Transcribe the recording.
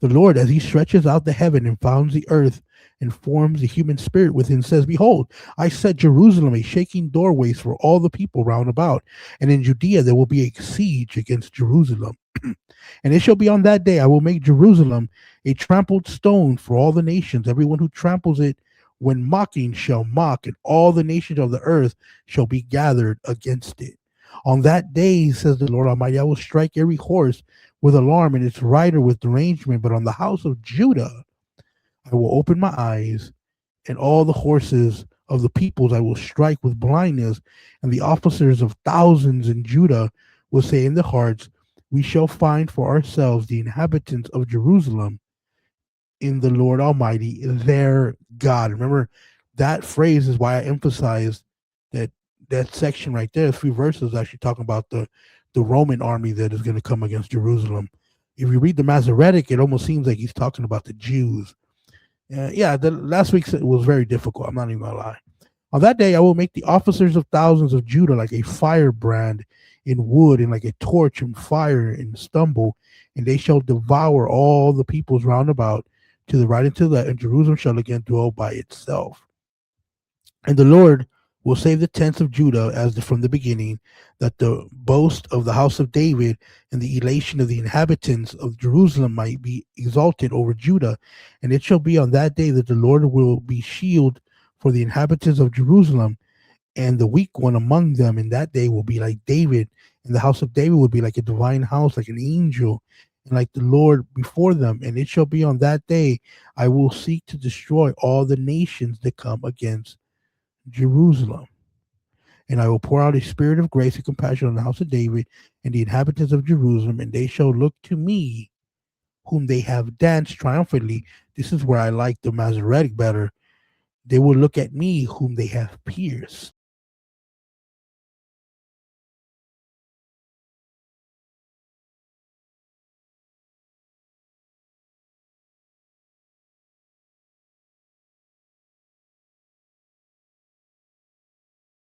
The Lord, as he stretches out the heaven and founds the earth and forms the human spirit within, says, Behold, I set Jerusalem a shaking doorways for all the people round about, and in Judea there will be a siege against Jerusalem. And it shall be on that day I will make Jerusalem a trampled stone for all the nations. Everyone who tramples it when mocking shall mock, and all the nations of the earth shall be gathered against it. On that day, says the Lord Almighty, I will strike every horse with alarm and its rider with derangement. But on the house of Judah I will open my eyes, and all the horses of the peoples I will strike with blindness, and the officers of thousands in Judah will say in their hearts, We shall find for ourselves the inhabitants of Jerusalem in the Lord Almighty, their God. Remember, that phrase is why I emphasized that that section right there, 3 verses, actually talking about the Roman army that is going to come against Jerusalem. If you read the Masoretic, it almost seems like he's talking about the Jews. Yeah, the last week was very difficult. I'm not even gonna lie. On that day, I will make the officers of thousands of Judah like a firebrand in wood, and like a torch in fire and stubble, and they shall devour all the peoples round about to the right and to the left, and Jerusalem shall again dwell by itself. And the Lord will save the tents of Judah as from the beginning, that the boast of the house of David and the elation of the inhabitants of Jerusalem might be exalted over Judah. And it shall be on that day that the Lord will be shield for the inhabitants of Jerusalem, and the weak one among them in that day will be like David, and the house of David will be like a divine house, like an angel, and like the Lord before them. And it shall be on that day I will seek to destroy all the nations that come against Jerusalem. And I will pour out a spirit of grace and compassion on the house of David and the inhabitants of Jerusalem, and they shall look to me, whom they have danced triumphantly. This is where I like the Masoretic better. They will look at me, whom they have pierced.